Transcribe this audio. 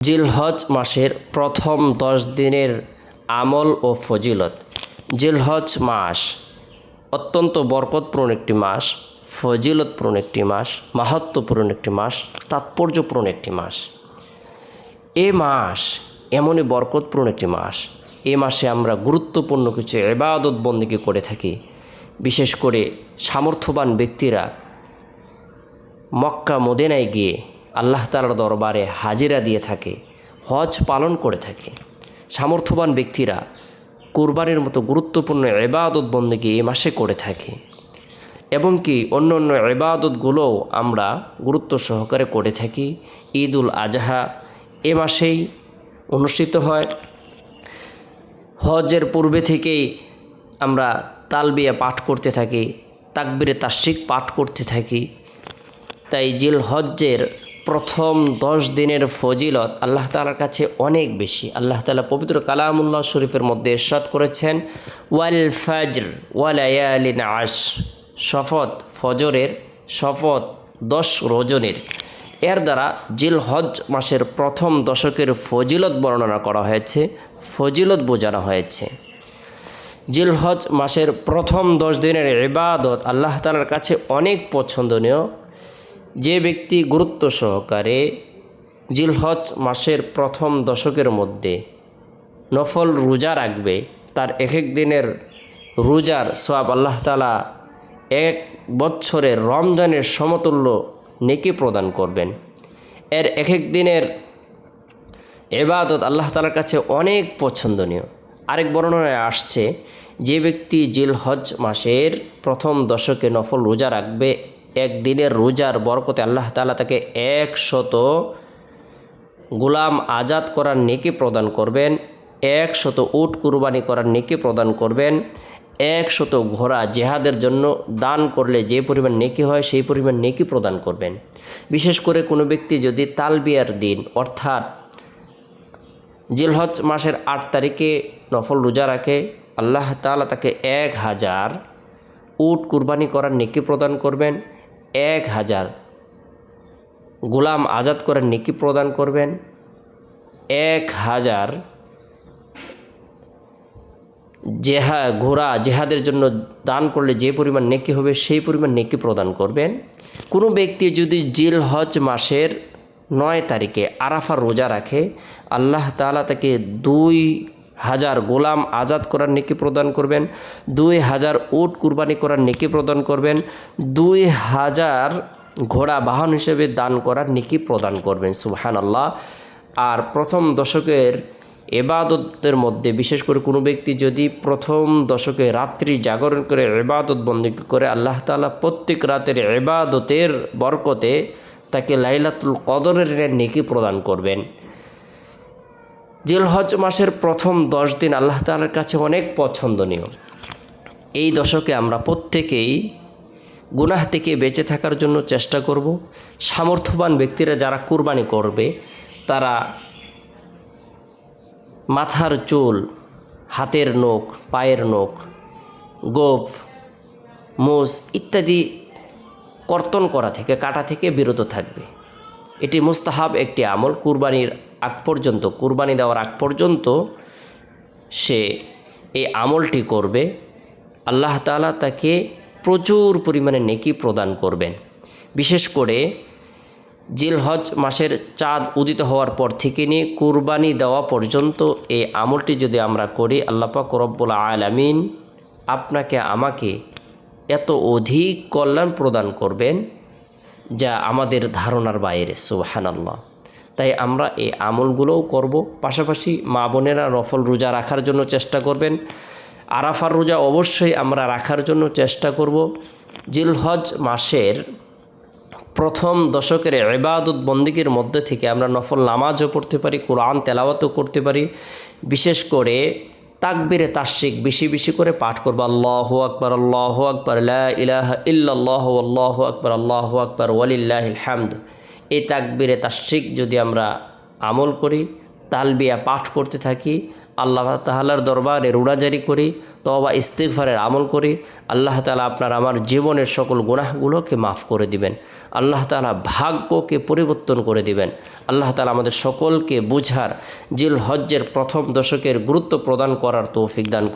জিলহজ মাসের প্রথম 10 দিনের আমল ও ফজিলত। জিলহজ মাস অত্যন্ত বরকতপূর্ণ একটি মাস, ফজিলতপূর্ণ একটি মাস, মাহাত্ম্যপূর্ণ একটি মাস, তাৎপর্যপূর্ণ একটি মাস। এ মাস এমনই বরকতপূর্ণ একটি মাস। এ মাসে আমরা গুরুত্বপূর্ণ কিছু ইবাদত বন্দেগী করে থাকি। বিশেষ করে সামর্থ্যবান ব্যক্তিরা মক্কা মদিনায় গিয়ে আল্লাহ তাআলার দরবারে হাজিরা দিয়ে থাকে, হজ পালন করে থাকে। সামর্থ্যবান ব্যক্তিরা কুরবানির মতো গুরুত্বপূর্ণ ইবাদত বন্দেগী এই মাসে করে থাকে এবং কি অন্য অন্য ইবাদতগুলোও আমরা গুরুত্ব সহকারে করে থাকি। ঈদুল আজহা এ মাসেই অনুষ্ঠিত হয়। হজের পূর্বে থেকেই আমরা তালবিয়া পাঠ করতে থাকি, তাকবীরে তাশরিক পাঠ করতে থাকি। তাই জিলহজ্জের প্রথম 10 দিনের ফজিলত আল্লাহ তাআলার কাছে অনেক বেশি। আল্লাহ তাআলা পবিত্র কালামুল্লাহ শরীফের মধ্যে ইরশাদ করেছেন, ওয়াল ফাজর ওয়া লায়ালিন আশর, শপথ ফজরের, শপথ 10 রজনীর। এর দ্বারা জিলহজ মাসের প্রথম দশকের ফজিলত বর্ণনা করা হয়েছে, ফজিলত বোঝানো হয়েছে। জিলহজ মাসের প্রথম 10 দিনের ইবাদত আল্লাহ তাআলার কাছে অনেক পছন্দনীয়। যে ব্যক্তি গুরুত্ব সহকারে জিলহজ মাসের প্রথম দশকের মধ্যে নফল রোজা রাখবে, তার এক এক দিনের রোজার সওয়াব আল্লাহ তাআলা 1 বছরের রমজানের সমতুল্য নেকি প্রদান করবেন। এর এক এক দিনের ইবাদত আল্লাহ তাআলার কাছে অনেক পছন্দনীয়। আরেক বর্ণনায় আসছে, যে ব্যক্তি জিলহজ মাসের প্রথম দশকে নফল রোজা রাখবে, একদিনের রোজার বরকতে আল্লাহ তাআলা তাকে 100 গোলাম আজাদ করার নেকি প্রদান করবেন, 100 উট কুরবানি করার নেকি প্রদান করবেন, 100 ঘোড়া জেহাদের জন্য দান করলে যে পরিমাণ নেকি হয় সেই পরিমাণ নেকি প্রদান করবেন। বিশেষ করে কোনো ব্যক্তি যদি তালবিয়ার দিন অর্থাৎ জিলহজ মাসের 8 তারিখে নফল রোজা রাখে, আল্লাহ তাআলা তাকে 1000 উট কুরবানি করার নেকি প্রদান করবেন, 1000 গোলাম আজাদ করার নেকি প্রদান করবেন, 1000 ঘোড়া জেহাদের জন্য দান করলে যে পরিমাণ নেকি হবে সেই পরিমাণ নেকি প্রদান করবেন। কোনো ব্যক্তি যদি জিলহজ মাসের 9 তারিখে আরাফার রোজা রাখে, আল্লাহ তাআলা তাকে 2000 গোলাম আজাদ করার নেকি প্রদান করবেন, 2000 উট কুরবানি করার নেকি প্রদান করবেন, 2000 ঘোড়া বাহন হিসেবে দান করার নেকি প্রদান করবেন। সুবহানাল্লাহ। আর প্রথম দশকের ইবাদতের মধ্যে বিশেষ করে কোনো ব্যক্তি যদি প্রথম দশকে রাত্রি জাগরণ করে ইবাদত বন্দেগী করে, আল্লাহ তাআলা প্রত্যেক রাতের ইবাদতের বরকতে তাকে লাইলাতুল কদরের নেকি প্রদান করবেন। জিলহজ মাসের প্রথম 10 দিন আল্লাহ তাআলার কাছে অনেক পছন্দনীয়। এই দশকে আমরা প্রত্যেকেই গুনাহ থেকে বেঁচে থাকার জন্য চেষ্টা করব। সামর্থ্যবান ব্যক্তিরা যারা কুরবানি করবে, তারা মাথার চুল, হাতের নখ, পায়ের নখ, গোঁফ, মোষ ইত্যাদি কর্তন করা থেকে, কাটা থেকে বিরত থাকবে। এটি মুস্তাহাব একটি আমল। কুরবানির আগ পর্যন্ত, কুরবানি দেওয়ার আগ পর্যন্ত সে এই আমলটি করবে, আল্লাহ তাআলা তাকে প্রচুর পরিমাণে নেকি প্রদান করবেন। বিশেষ করে জিলহজ মাসের চাঁদ উদিত হওয়ার পর থেকে নিয়ে কুরবানি দেওয়া পর্যন্ত এই আমলটি যদি আমরা করি, আল্লাহ পাক রব্বুল আলামিন আপনাকে আমাকে এত অধিক কল্যাণ প্রদান করবেন যা আমাদের ধারণার বাইরে। সুবহানাল্লাহ। তাই আমরা এই আমলগুলোও করব। পাশাপাশি মা বোনেরা নফল রোজা রাখার জন্য চেষ্টা করবেন। আরাফার রোজা অবশ্যই আমরা রাখার জন্য চেষ্টা করব। জিলহজ মাসের প্রথম দশকের ইবাদত বন্দেগীর মধ্যে থেকে আমরা নফল নামাজও পড়তে পারি, কোরআন তেলাওয়াতও করতে পারি। বিশেষ করে তাকবীরে তাশরিক বেশি বেশি করে পাঠ করব। আল্লাহু আকবার, আল্লাহু আকবার, লা ইলাহা ইল্লাল্লাহু আল্লাহু আকবার, আল্লাহু আকবার ওয়ালিল্লাহিল হামদ। এই তাকবীরে তাশরিক যদি আমরা আমল করি, তালবিয়া পাঠ করতে থাকি, আল্লাহ তাআলার দরবারে রোড়াজারি করি, তওবা ইস্তিগফারের আমল করি, আল্লাহ তাআলা আপনার আমার জীবনের সকল গুনাহগুলোকে মাফ করে দিবেন। আল্লাহ তাআলা ভাগ্যকে পরিবর্তন করে দিবেন। আল্লাহ তাআলা আমাদের সকলকে বুঝার জিলহজ্জের প্রথম দশকের গুরুত্ব প্রদান করার তৌফিক দান